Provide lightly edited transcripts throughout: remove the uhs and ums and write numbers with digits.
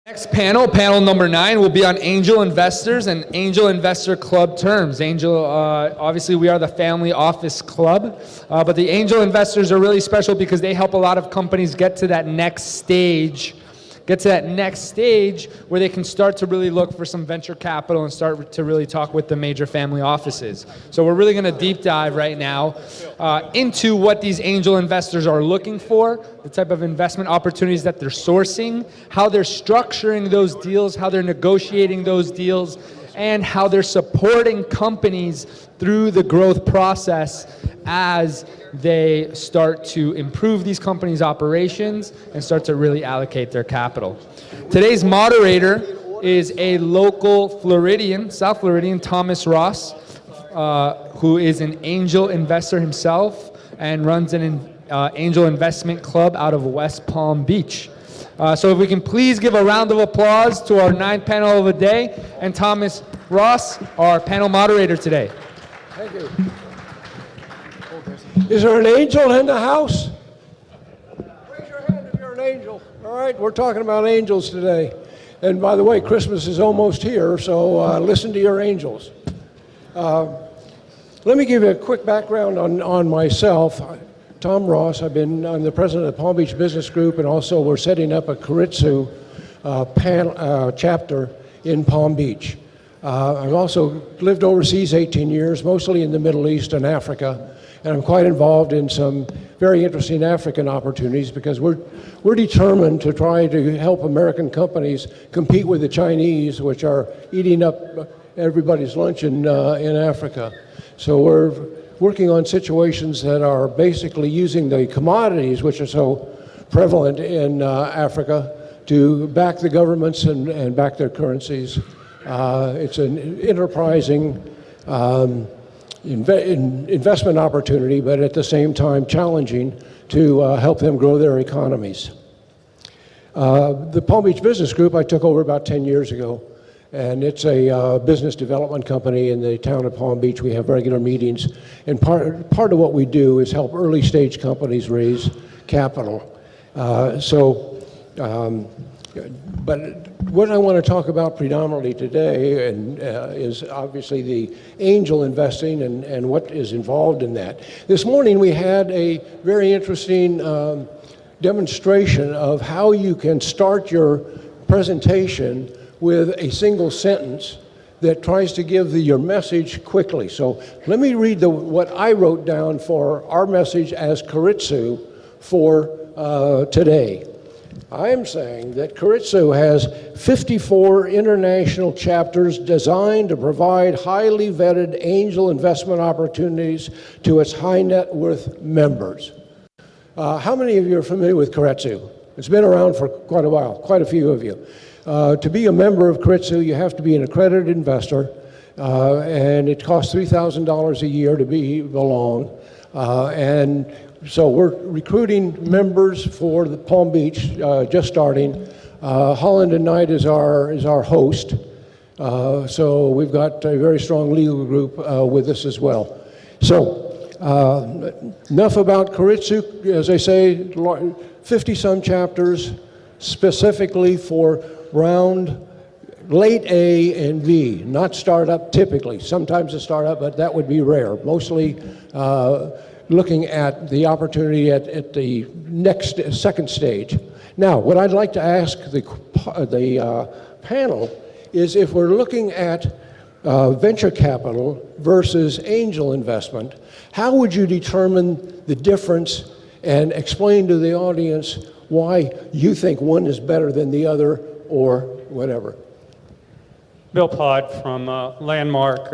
Next panel, panel number 9, will be on angel investors and angel investor club terms. Obviously we are the family office club, but the angel investors are really special because they help a lot of companies get to that next stage where they can start to really look for some venture capital and start to really talk with the major family offices. So we're really going to deep dive right now into what these angel investors are looking for, the type of investment opportunities that they're sourcing, how they're structuring those deals, how they're negotiating those deals, and how they're supporting companies through the growth process as they start to improve these companies' operations and start to really allocate their capital. Today's moderator is a local Floridian, South Floridian, Thomas Ross, who is an angel investor himself and runs an angel investment club out of West Palm Beach. So if we can please give a round of applause to our 9th panel of the day and Thomas Ross, our panel moderator today. Thank you. Is there an angel in the house? Raise your hand if you're an angel. All right, we're talking about angels today. And by the way, Christmas is almost here, so listen to your angels. Let me give you a quick background on myself. Tom Ross, I'm the president of the Palm Beach Business Group, and also we're setting up a Keiretsu chapter in Palm Beach. I've also lived overseas 18 years, mostly in the Middle East and Africa, and I'm quite involved in some very interesting African opportunities because we're determined to try to help American companies compete with the Chinese, which are eating up everybody's lunch in Africa. So we're working on situations that are basically using the commodities, which are so prevalent in Africa, to back the governments and back their currencies. It's an enterprising investment opportunity, but at the same time challenging to help them grow their economies. The Palm Beach Business Group I took over about 10 years ago, and it's a business development company in the town of Palm Beach. We have regular meetings, and part of what we do is help early stage companies raise capital. But what I want to talk about predominantly today is obviously the angel investing and what is involved in that. This morning we had a very interesting demonstration of how you can start your presentation with a single sentence that tries to give your message quickly. So let me read what I wrote down for our message as Keiretsu for today. I am saying that Keiretsu has 54 international chapters designed to provide highly vetted angel investment opportunities to its high net worth members. How many of you are familiar with Keiretsu? It's been around for quite a while, quite a few of you. To be a member of Keiretsu, you have to be an accredited investor, and it costs $3,000 a year to belong. And so we're recruiting members for the Palm Beach, just starting. Holland and Knight is our host. So we've got a very strong legal group with us as well. So enough about Keiretsu. As I say, 50-some chapters specifically for round late A and B, not startup typically. Sometimes a startup, but that would be rare. Mostly looking at the opportunity at the second stage. Now, what I'd like to ask the panel is if we're looking at venture capital versus angel investment, how would you determine the difference and explain to the audience why you think one is better than the other or whatever? Bill Pod from Landmark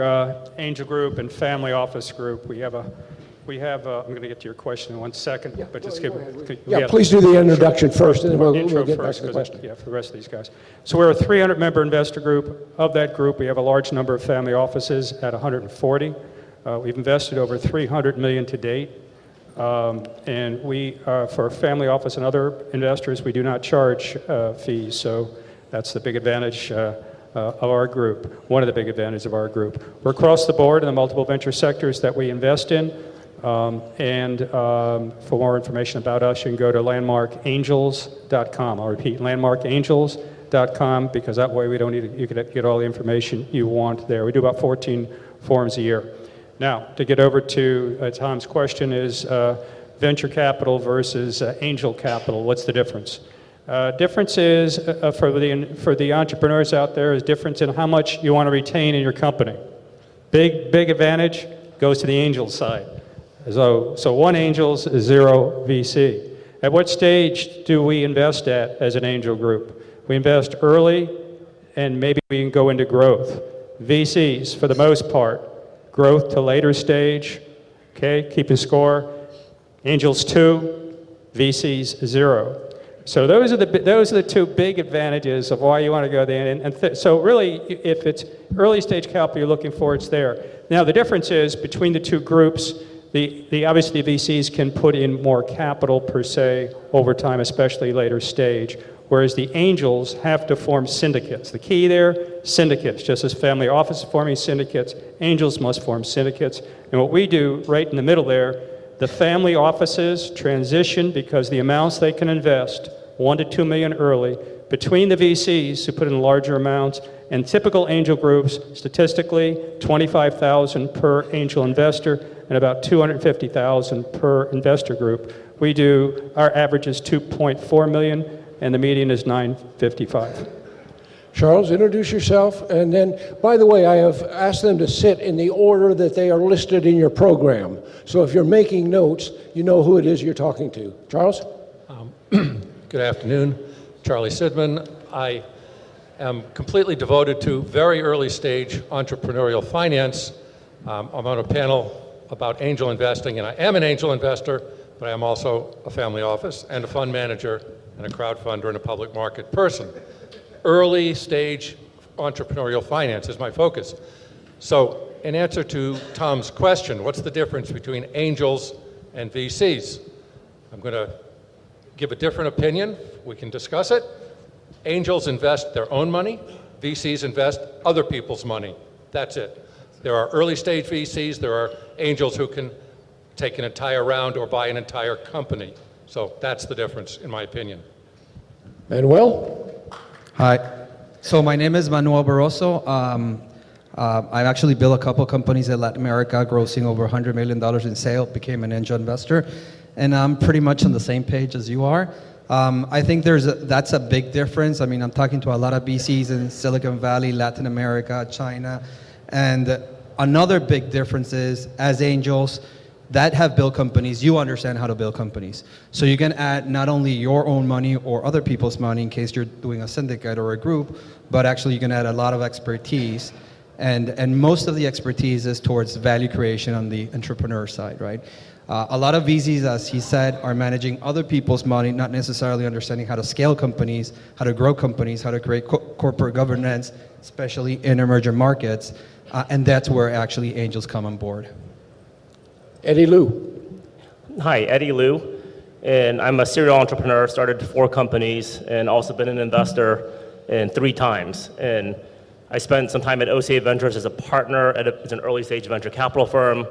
Angel Group and Family Office Group. We have. I'm going to get to your question in 1 second, Yeah, but just please do the introduction first, and then we'll get back to the question. Yeah, for the rest of these guys. So we're a 300-member investor group. Of that group, we have a large number of family offices at 140. We've invested over $300 million to date, and we, for family office and other investors, we do not charge fees. So that's the big advantage of our group. One of the big advantages of our group. We're across the board in the multiple venture sectors that we invest in. For more information about us, you can go to landmarkangels.com. I'll repeat, landmarkangels.com. angelsforms.com, because that way you can get all the information you want there. We do about 14 forums a year. Now, to get over to Tom's question is venture capital versus angel capital. What's the difference? Difference is, for the entrepreneurs out there, is difference in how much you want to retain in your company. Big advantage goes to the angel side. So one angels is 0 VC. At what stage do we invest at as an angel group? We invest early, and maybe we can go into growth. VCs, for the most part, growth to later stage, okay, keeping score. Angels 2, VCs 0. So those are the two big advantages of why you want to go there. So really, if it's early stage capital you're looking for, it's there. Now the difference is between the two groups. Obviously VCs can put in more capital per se over time, especially later stage, whereas the angels have to form syndicates. The key there, syndicates. Just as family office is forming syndicates, angels must form syndicates. And what we do right in the middle there, the family offices transition because the amounts they can invest, 1 to 2 million early, between the VCs who put in larger amounts, and typical angel groups, statistically, 25,000 per angel investor and about 250,000 per investor group. Our average is 2.4 million, and the median is 955. Charles, introduce yourself, and then, by the way, I have asked them to sit in the order that they are listed in your program. So if you're making notes, you know who it is you're talking to. Charles? Good afternoon. Charlie Sidman. I am completely devoted to very early stage entrepreneurial finance. I'm on a panel about angel investing, and I am an angel investor, but I am also a family office and a fund manager and a crowdfunder and a public market person. Early stage entrepreneurial finance is my focus. So in answer to Tom's question, what's the difference between angels and VCs? I'm going to give a different opinion. We can discuss it. Angels invest their own money. VCs invest other people's money. That's it. There are early stage VCs. There are angels who can take an entire round or buy an entire company. So that's the difference, in my opinion. Manuel? Hi. So my name is Manuel Barroso. I've actually built a couple companies in Latin America, grossing over $100 million in sale, became an angel investor, and I'm pretty much on the same page as you are. I think that's a big difference. I mean, I'm talking to a lot of VCs in Silicon Valley, Latin America, China, and another big difference is, as angels that have built companies, you understand how to build companies. So you can add not only your own money or other people's money in case you're doing a syndicate or a group, but actually you can add a lot of expertise. And most of the expertise is towards value creation on the entrepreneur side, right? A lot of VCs, as he said, are managing other people's money, not necessarily understanding how to scale companies, how to grow companies, how to create corporate governance, especially in emerging markets. And that's where actually angels come on board. Eddie Liu. Hi, Eddie Liu, and I'm a serial entrepreneur, started 4 companies, and also been an investor in 3 times. And I spent some time at OCA Ventures as a partner it's an early stage venture capital firm.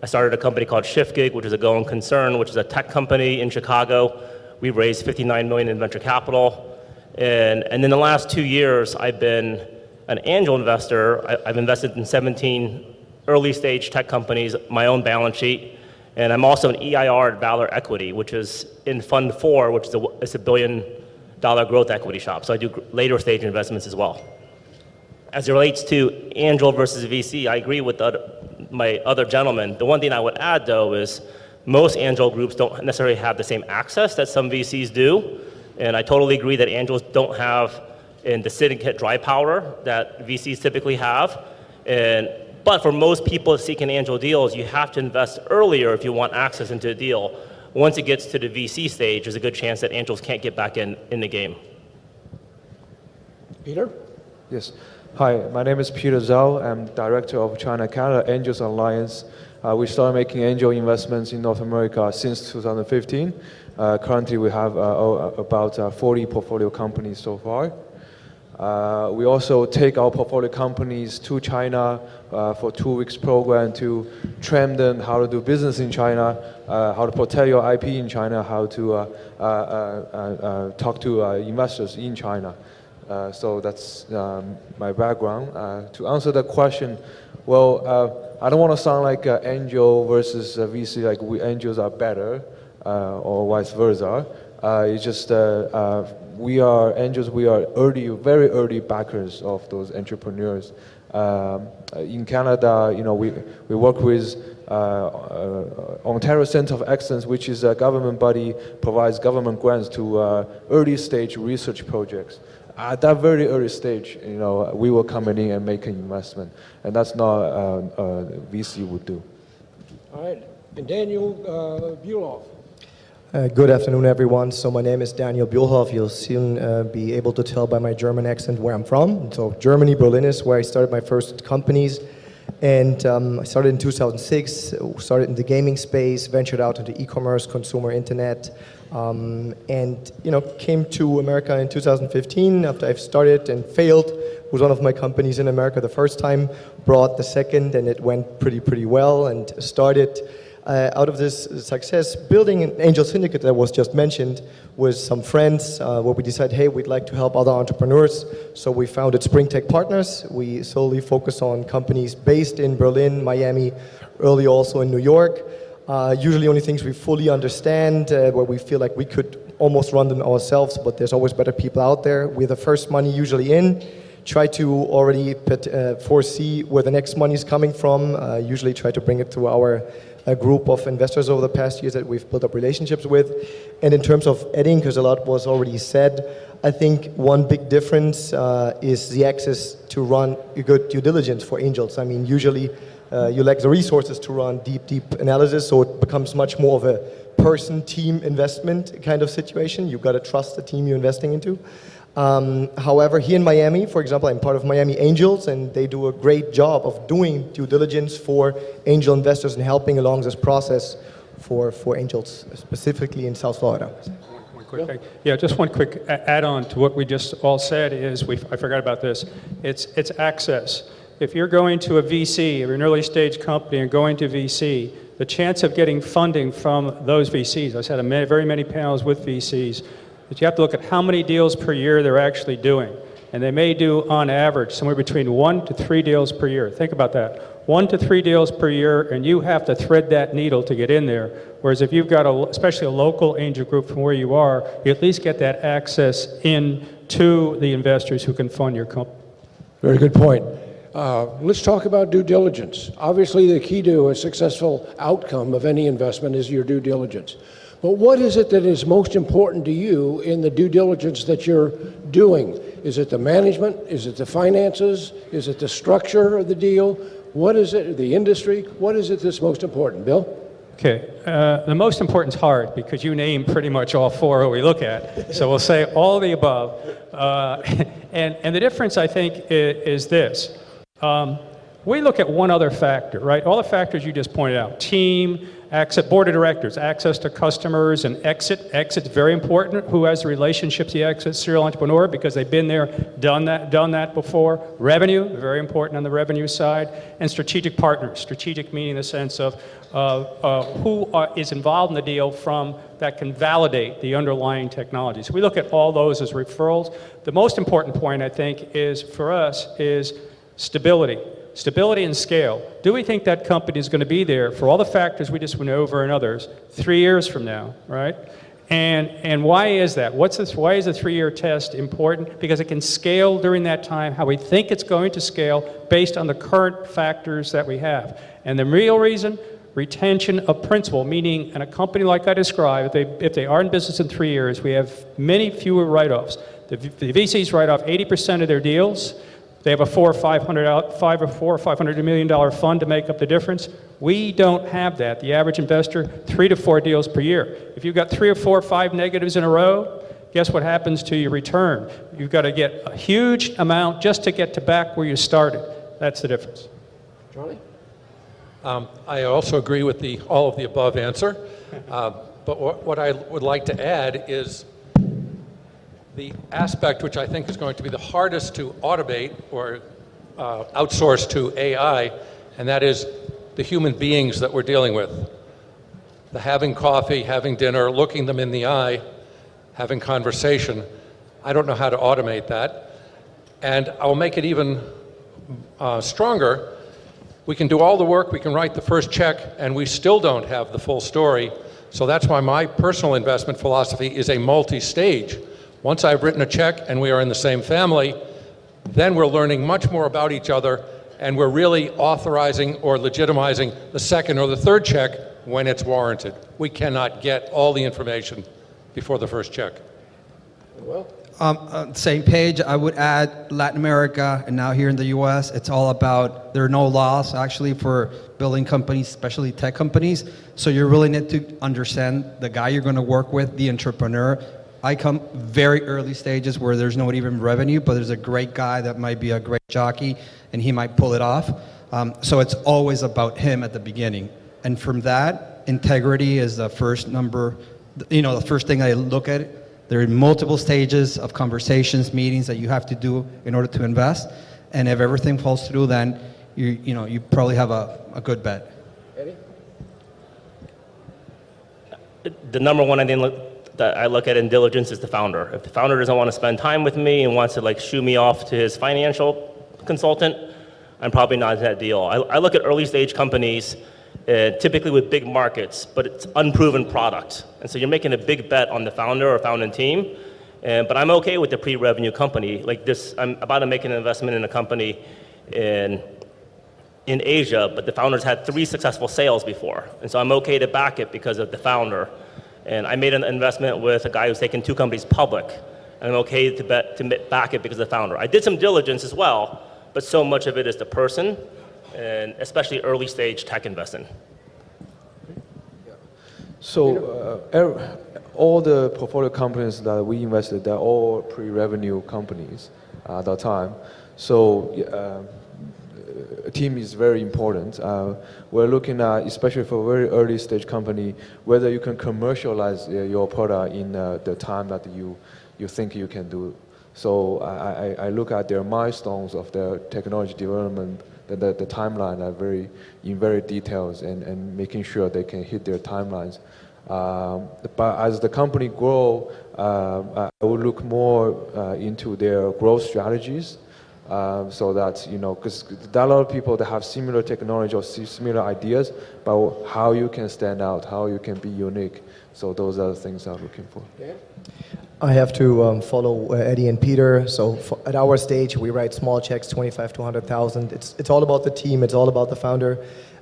I started a company called ShiftGig, which is a going concern, which is a tech company in Chicago. We raised $59 million in venture capital. And in the last 2 years, I've been an angel investor. I've invested in 17 early stage tech companies, my own balance sheet, and I'm also an EIR at Valor Equity, which is in Fund 4, which is a $1 billion growth equity shop. So I do later stage investments as well. As it relates to angel versus VC, I agree with my other gentleman. The one thing I would add, though, is most angel groups don't necessarily have the same access that some VCs do, and I totally agree that angels don't have in the syndicate dry powder that VCs typically have. But for most people seeking angel deals, you have to invest earlier if you want access into a deal. Once it gets to the VC stage, there's a good chance that angels can't get back in the game. Peter? Yes. Hi, my name is Peter Zhao. I'm director of China-Canada Angels Alliance. We started making angel investments in North America since 2015. Currently, we have about 40 portfolio companies so far. We also take our portfolio companies to China for 2 weeks program to train them how to do business in China, how to protect your IP in China, how to talk to investors in China. So that's my background. To answer the question, well, I don't want to sound like angel versus VC, like we angels are better or vice versa. It's just we are angels, we are early, very early backers of those entrepreneurs. In Canada, we work with Ontario Centre of Excellence, which is a government body, provides government grants to early stage research projects. At that very early stage, we will come in and make an investment, and that's not VC would do. All right, and Daniel Buloff. Good afternoon, everyone. So my name is Daniel Buhlhoff. You'll soon be able to tell by my German accent where I'm from. So Germany, Berlin is where I started my first companies. And I started in 2006, started in the gaming space, ventured out into e-commerce, consumer internet, and came to America in 2015 after I've started and failed. It was one of my companies in America the first time, brought the second, and it went pretty well, and started out of this success, building an angel syndicate that was just mentioned with some friends, where we decided, hey, we'd like to help other entrepreneurs. So we founded Spring Tech Partners. We solely focus on companies based in Berlin, Miami, early also in New York. Usually only things we fully understand, where we feel like we could almost run them ourselves, but there's always better people out there. We're the first money usually in. Try to already foresee where the next money is coming from. Usually try to bring it to a group of investors over the past years that we've built up relationships with. And in terms of adding, because a lot was already said, I think one big difference is the access to run a good due diligence for angels. I mean, usually you lack the resources to run deep analysis, so it becomes much more of a person-team investment kind of situation. You've got to trust the team you're investing into. However, here in Miami, for example, I'm part of Miami Angels, and they do a great job of doing due diligence for angel investors and helping along this process for angels, specifically in South Florida. One quick thing. Yeah, just one quick add-on to what we just all said is, I forgot about this, it's access. If you're going to a VC or an early stage company and going to VC, the chance of getting funding from those VCs, I said very many panels with VCs, but you have to look at how many deals per year they're actually doing. And they may do, on average, somewhere between 1 to 3 deals per year. Think about that. 1 to 3 deals per year, and you have to thread that needle to get in there. Whereas if you've got, especially a local angel group from where you are, you at least get that access in to the investors who can fund your company. Very good point. Let's talk about due diligence. Obviously, the key to a successful outcome of any investment is your due diligence. But what is it that is most important to you in the due diligence that you're doing? Is it the management? Is it the finances? Is it the structure of the deal? What is it, the industry? What is it that's most important? Bill? Okay, the most important is hard because you name pretty much all 4 that we look at. So we'll say all the above. And the difference, I think, is this. We look at one other factor, right? All the factors you just pointed out, team, access, board of directors, access to customers, and exit. Exit's very important. Who has the relationships, the exit serial entrepreneur, because they've been there, done that before. Revenue, very important on the revenue side. And strategic partners. Strategic meaning in the sense of who is involved in the deal that can validate the underlying technology. So we look at all those as referrals. The most important point, I think, is for us is stability. Stability and scale. Do we think that company is going to be there for all the factors we just went over and others 3 years from now, right? And why is that? Why is the 3-year test important? Because it can scale during that time how we think it's going to scale based on the current factors that we have. And the real reason, retention of principal, meaning in a company like I described, if they are in business in 3 years, we have many fewer write-offs. The VCs write off 80% of their deals. They have a $400 or $500 million fund to make up the difference. We don't have that. The average investor, 3 to 4 deals per year. If you've got 3 or 4 or 5 negatives in a row, guess what happens to your return? You've got to get a huge amount just to get to back where you started. That's the difference. Charlie? I also agree with all of the above answer. But what I would like to add is the aspect which I think is going to be the hardest to automate or outsource to AI, and that is the human beings that we're dealing with. The having coffee, having dinner, looking them in the eye, having conversation. I don't know how to automate that. And I'll make it even stronger. We can do all the work, we can write the first check, and we still don't have the full story. So that's why my personal investment philosophy is a multi-stage. Once I've written a check and we are in the same family, then we're learning much more about each other, and we're really authorizing or legitimizing the second or the third check when it's warranted. We cannot get all the information before the first check. Same page, I would add Latin America, and now here in the US, it's all about, there are no laws actually for building companies, especially tech companies. So you really need to understand the guy you're going to work with, the entrepreneur. I come very early stages where there's not even revenue, but there's a great guy that might be a great jockey, and he might pull it off. So it's always about him at the beginning. And from that, integrity is the first the first thing I look at. There are multiple stages of conversations, meetings that you have to do in order to invest. And if everything falls through, then you probably have a good bet. The number one that I look at in diligence is the founder. If the founder doesn't want to spend time with me and wants to like shoo me off to his financial consultant, I'm probably not in that deal. I look at early stage companies, typically with big markets, but it's unproven product. And so you're making a big bet on the founder or founding team. But I'm okay with the pre-revenue company. Like this, I'm about to make an investment in a company in Asia, but the founders had 3 successful sales before. And so I'm okay to back it because of the founder. And I made an investment with a guy who's taken 2 companies public. And I'm okay to back it because of the founder. I did some diligence as well, but so much of it is the person, and especially early stage tech investing. So all the portfolio companies that we invested, they're all pre-revenue companies at that time. So a team is very important. We're looking at, especially for a very early stage company, whether you can commercialize your product in the time that you think you can do. So I look at their milestones of their technology development, the timeline are very details and making sure they can hit their timelines. But as the company grow, I will look more into their growth strategies. So that, because there are a lot of people that have similar technology or similar ideas, but how you can stand out, how you can be unique. So those are the things I'm looking for. I have to follow Eddie and Peter. So at our stage, we write small checks, 25 to 100,000. It's all about the team. It's all about the founder.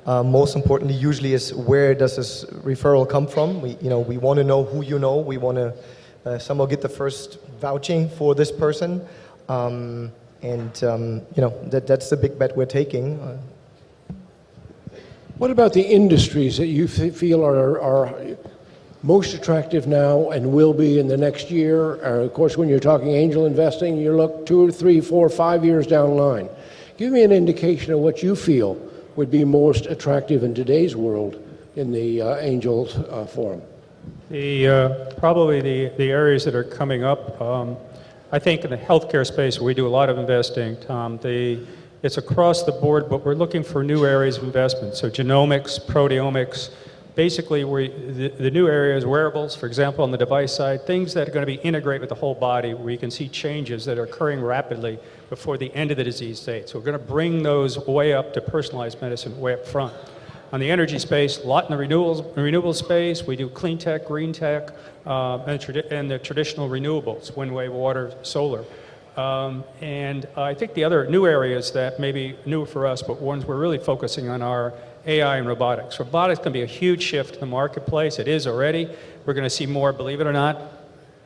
Most importantly, usually, is where does this referral come from? We want to know who you know. We want to somehow get the first vouching for this person. That's the big bet we're taking. What about the industries that you feel are most attractive now and will be in the next year? Of course, when you're talking angel investing, you look 2 or 3, 4, 5 years down the line. Give me an indication of what you feel would be most attractive in today's world in the angel forum. Probably the areas that are coming up, I think in the healthcare space, we do a lot of investing, Tom. It's across the board, but we're looking for new areas of investment. So genomics, proteomics, basically the new areas, wearables, for example, on the device side, things that are going to be integrated with the whole body, where you can see changes that are occurring rapidly before the end of the disease state. So we're going to bring those way up to personalized medicine, way up front. On the energy space, a lot in the renewable space. We do clean tech, green tech, and the traditional renewables, wind, wave, water, solar. And I think the other new areas that may be new for us, but ones we're really focusing on, are AI and robotics. Robotics can be a huge shift in the marketplace. It is already. We're going to see more, believe it or not,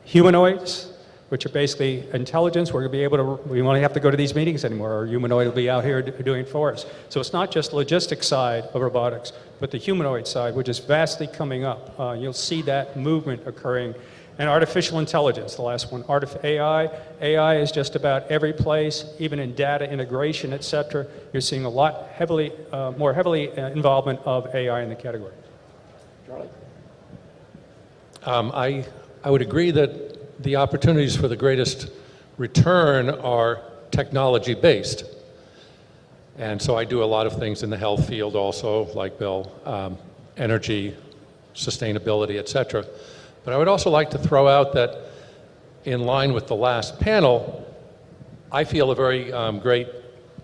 humanoids, which are basically intelligence. We're going to be able to, we won't have to go to these meetings anymore. Our humanoid will be out here doing it for us. So it's not just the logistics side of robotics, but the humanoid side, which is vastly coming up. You'll see that movement occurring. And artificial intelligence, the last one. AI. AI is just about every place, even in data integration, et cetera. You're seeing a lot more heavily involvement of AI in the category. Charlie? I would agree that the opportunities for the greatest return are technology-based. And so I do a lot of things in the health field also, like Bill, energy, sustainability, et cetera. But I would also like to throw out that, in line with the last panel, I feel a very great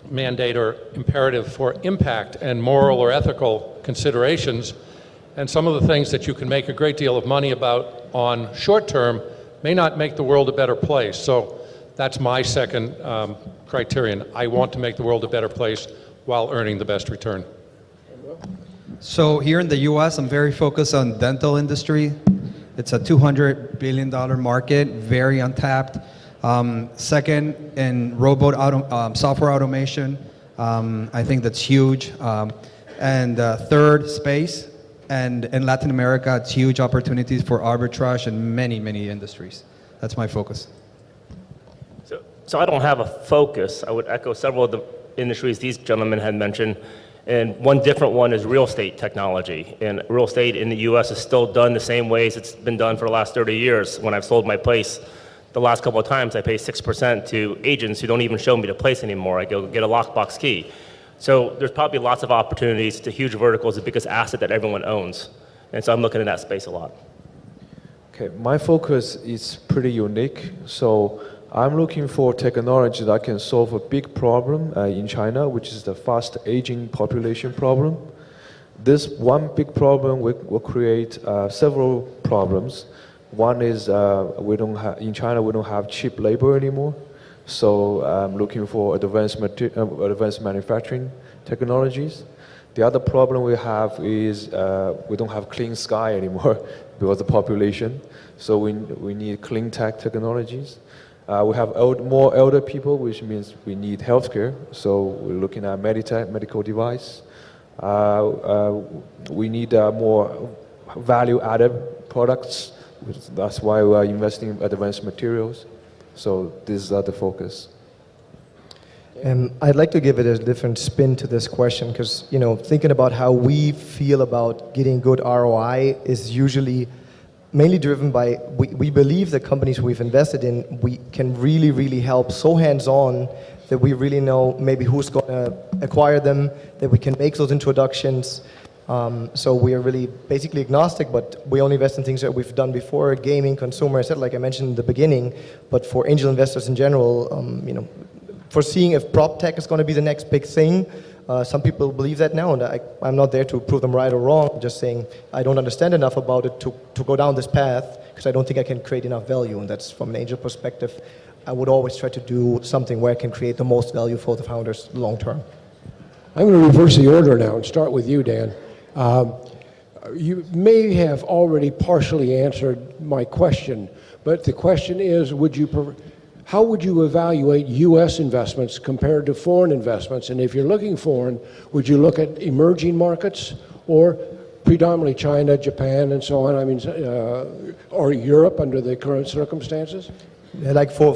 mandate or imperative for impact and moral or ethical considerations. And some of the things that you can make a great deal of money about on short term may not make the world a better place. So that's my second criterion. I want to make the world a better place while earning the best return. So here in the U.S., I'm very focused on dental industry. It's a $200 billion market, very untapped. Second, in software automation, I think that's huge. And third, space. And in Latin America, it's huge opportunities for arbitrage in many, many industries. That's my focus. So I don't have a focus. I would echo several of the industries these gentlemen had mentioned. And one different one is real estate technology. And real estate in the U.S. is still done the same ways it's been done for the last 30 years. When I've sold my place, the last couple of times I pay 6% to agents who don't even show me the place anymore. I go get a lockbox key. So there's probably lots of opportunities to huge verticals, the biggest asset that everyone owns. And so I'm looking in that space a lot. Okay, my focus is pretty unique. So I'm looking for technology that can solve a big problem in China, which is the fast aging population problem. This one big problem will create several problems. One is in China we don't have cheap labor anymore. So I'm looking for advanced manufacturing technologies. The other problem we have is we don't have clean sky anymore because of the population. So we need clean tech technologies. We have more elder people, which means we need healthcare. So we're looking at Meditech, medical device. We need more value-added products. That's why we are investing in advanced materials. So these are the focus. I'd like to give it a different spin to this question because, thinking about how we feel about getting good ROI is usually mainly driven by, we believe the companies we've invested in, we can really, really help so hands-on that we really know maybe who's going to acquire them, that we can make those introductions. So we are really basically agnostic, but we only invest in things that we've done before, gaming, consumer, etc., like I mentioned in the beginning. But for angel investors in general, foreseeing if prop tech is going to be the next big thing, some people believe that now, and I'm not there to prove them right or wrong, just saying I don't understand enough about it to go down this path because I don't think I can create enough value, and that's from an angel perspective. I would always try to do something where I can create the most value for the founders long term. I'm going to reverse the order now and start with you, Dan. You may have already partially answered my question, but the question is, how would you evaluate U.S. investments compared to foreign investments? And if you're looking foreign, would you look at emerging markets or predominantly China, Japan, and so on? I mean, or Europe under the current circumstances? Like for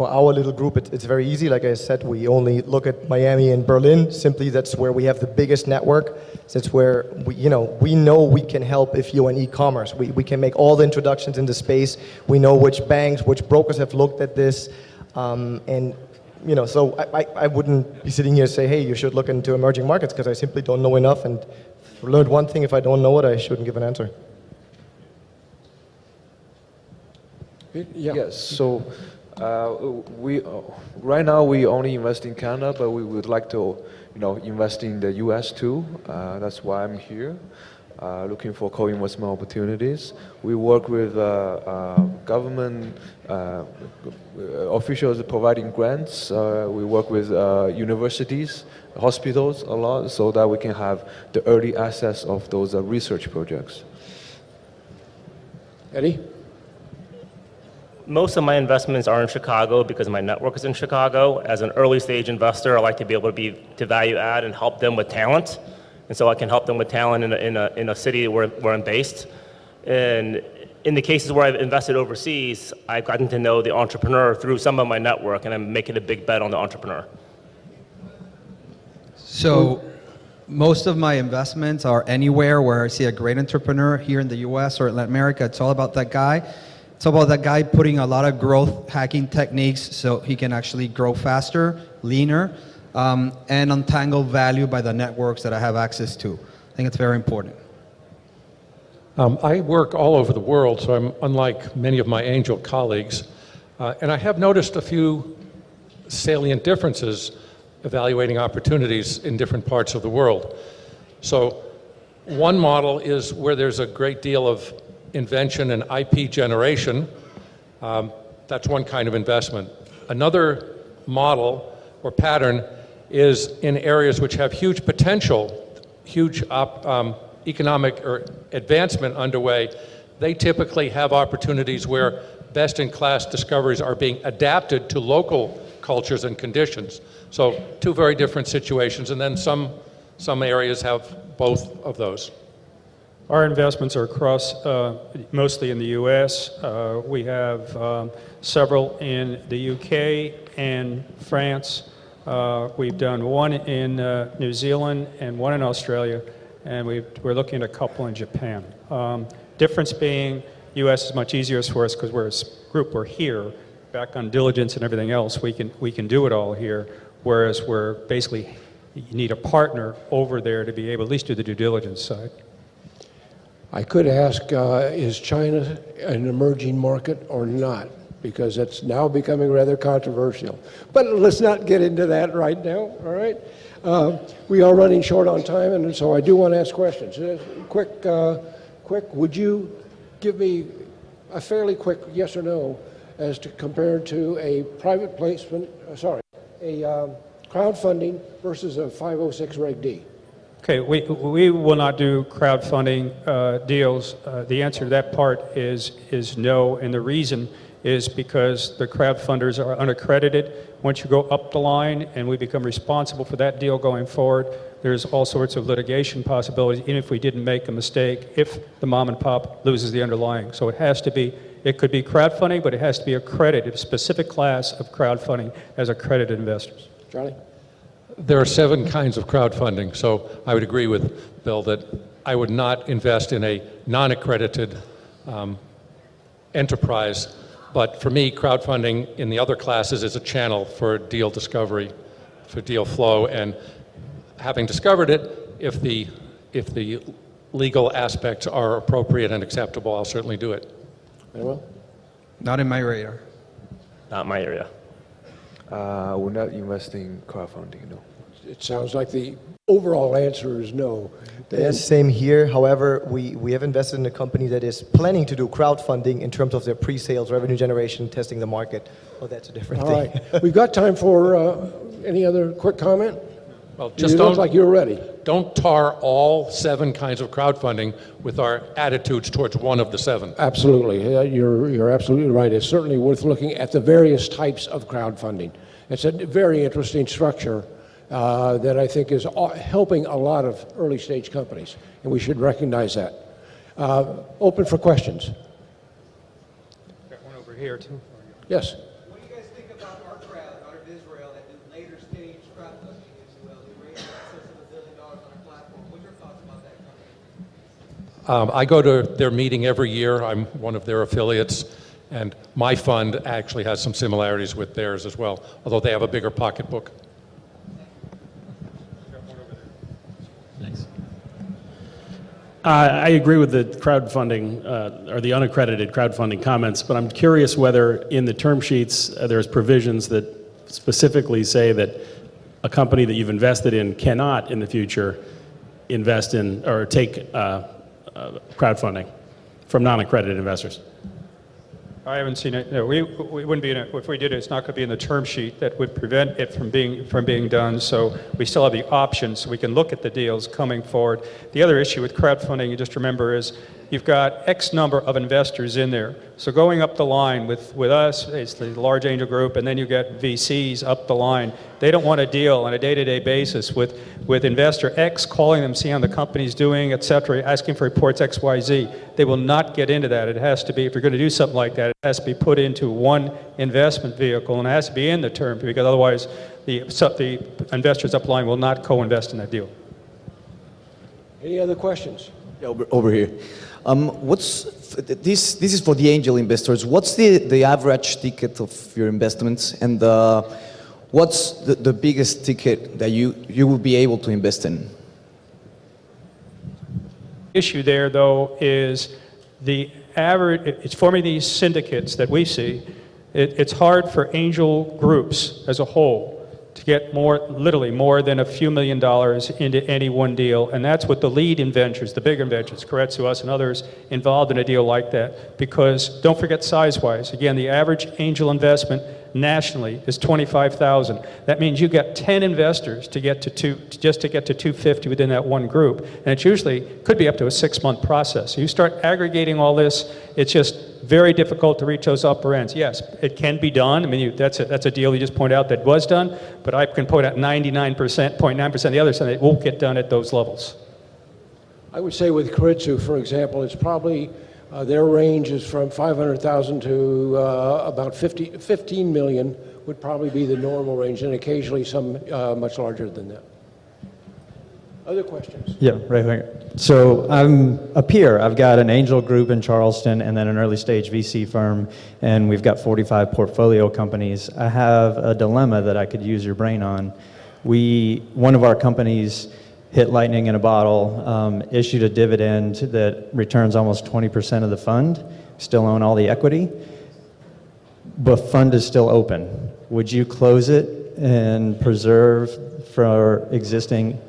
our little group, it's very easy. Like I said, we only look at Miami and Berlin. Simply, that's where we have the biggest network. That's where we know we can help if you're in e-commerce. We can make all the introductions in the space. We know which banks, which brokers have looked at this, and so I wouldn't be sitting here and say, hey, you should look into emerging markets because I simply don't know enough. And I've learned one thing: if I don't know it, I shouldn't give an answer. Yeah. Yes. So we right now we only invest in Canada, but we would like to, invest in the U.S. too. That's why I'm here, looking for co-investment opportunities. We work with government officials providing grants. We work with universities, hospitals a lot, so that we can have the early access of those research projects. Eddie? Most of my investments are in Chicago because my network is in Chicago. As an early stage investor, I like to be able to value add and help them with talent. And so I can help them with talent in a city where I'm based. And in the cases where I've invested overseas, I've gotten to know the entrepreneur through some of my network, and I'm making a big bet on the entrepreneur. So most of my investments are anywhere where I see a great entrepreneur here in the US or Latin America. It's all about that guy. It's about that guy putting a lot of growth hacking techniques so he can actually grow faster, leaner, and untangle value by the networks that I have access to. I think it's very important. I work all over the world, so I'm unlike many of my angel colleagues. And I have noticed a few salient differences evaluating opportunities in different parts of the world. So one model is where there's a great deal of invention and IP generation. That's one kind of investment. Another model or pattern is in areas which have huge potential, huge economic or advancement underway. They typically have opportunities where best-in-class discoveries are being adapted to local cultures and conditions. So two very different situations, and then some areas have both of those. Our investments are across, mostly in the U.S. We have several in the UK and France. We've done one in New Zealand and one in Australia, and we're looking at a couple in Japan. Difference being, U.S. is much easier for us because we're a group, we're here, back on diligence and everything else, we can do it all here, whereas we're basically, you need a partner over there to be able to at least do the due diligence side. I could ask, is China an emerging market or not? Because it's now becoming rather controversial. But let's not get into that right now, all right? We are running short on time, and so I do want to ask questions. Quick, would you give me a fairly quick yes or no as to compared to a private placement, a crowdfunding versus a 506 Reg D? Okay, we will not do crowdfunding deals. The answer to that part is no, and the reason is because the crowdfunders are unaccredited. Once you go up the line and we become responsible for that deal going forward, there's all sorts of litigation possibilities, even if we didn't make a mistake, if the mom and pop loses the underlying. So it could be crowdfunding, but it has to be accredited, a specific class of crowdfunding as accredited investors. Charlie? There are 7 kinds of crowdfunding, so I would agree with Bill that I would not invest in a non-accredited enterprise. But for me, crowdfunding in the other classes is a channel for deal discovery, for deal flow, and having discovered it, if the legal aspects are appropriate and acceptable, I'll certainly do it. Manuel? Not in my radar. Not my area. We're not investing in crowdfunding, no. It sounds like the overall answer is no. Yes, same here. However, we have invested in a company that is planning to do crowdfunding in terms of their pre-sales, revenue generation, testing the market. Well, that's a different All thing. right. We've got time for any other quick comment? Well, just You look like you're ready. don't tar all 7 kinds of crowdfunding with our attitudes towards one of the 7. Absolutely. You're absolutely right. It's certainly worth looking at the various types of crowdfunding. It's a very interesting structure that I think is helping a lot of early stage companies, and we should recognize that. Open for questions. Got one over here, too. Yes. What do you guys think about our crowd out of Israel that do later stage crowdfunding, if you will? They raise excess of $1 billion on our platform. What's your thoughts about that company? I go to their meeting every year. I'm one of their affiliates, and my fund actually has some similarities with theirs as well, although they have a bigger pocketbook. I agree with the crowdfunding or the unaccredited crowdfunding comments, but I'm curious whether in the term sheets there's provisions that specifically say that a company that you've invested in cannot in the future invest in or take crowdfunding from non-accredited investors. I haven't seen it. No, we wouldn't be in it. If we did it, it's not going to be in the term sheet. That would prevent it from being done. So we still have the option, so we can look at the deals coming forward. The other issue with crowdfunding, you just remember, is you've got X number of investors in there. So going up the line with us, it's the large angel group, and then you get VCs up the line. They don't want to deal on a day-to-day basis with investor X calling them, seeing how the company's doing, et cetera, asking for reports X, Y, Z. They will not get into that. It has to be, if you're going to do something like that, it has to be put into one investment vehicle, and it has to be in the term, because otherwise the investors up the line will not co-invest in that deal. Any other questions? Yeah, over here. This is for the angel investors. What's the average ticket of your investments, and what's the biggest ticket that you will be able to invest in? Issue there, though, is the average. It's forming these syndicates that we see. It's hard for angel groups as a whole to get literally more than a few $1 million into any one deal, and that's what the lead inventors, the bigger inventors, Keiretsu, us, and others involved in a deal like that. Because don't forget size-wise, again, the average angel investment nationally is $25,000. That means you got 10 investors to get to $250 within that one group, and it usually could be up to a 6-month process. So you start aggregating all this, it's just very difficult to reach those upper ends. Yes, it can be done. I mean, that's a deal you just point out that was done, but I can point out 99.9% the other side, it won't get done at those levels. I would say with Keiretsu, for example, it's probably their range is from 500,000 to about 15 million would probably be the normal range, and occasionally some much larger than that. Other questions? Yeah, right here. So I'm a peer. I've got an angel group in Charleston and then an early stage VC firm, and we've got 45 portfolio companies. I have a dilemma that I could use your brain on. One of our companies hit lightning in a bottle, issued a dividend that returns almost 20% of the fund, still own all the equity, but fund is still open. Would you close it and preserve for existing,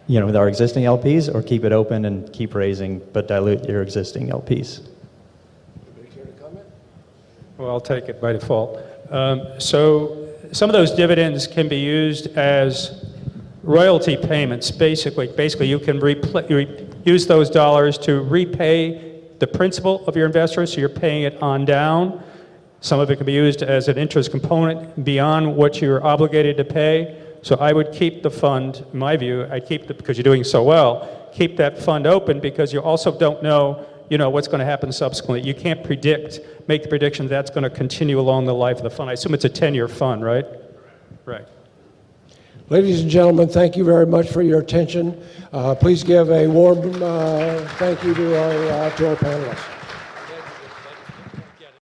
with our existing LPs, or keep it open and keep raising but dilute your existing LPs? Anybody care to comment? Well, I'll take it by default. So some of those dividends can be used as royalty payments, basically. Basically, you can use those dollars to repay the principal of your investors, so you're paying it on down. Some of it can be used as an interest component beyond what you're obligated to pay. So I would keep the fund, in my view, because you're doing so well, keep that fund open, because you also don't know, what's going to happen subsequently. You can't make the prediction that's going to continue along the life of the fund. I assume it's a 10-year fund, right? Right. Ladies and gentlemen, thank you very much for your attention. Please give a warm thank you to our panelists.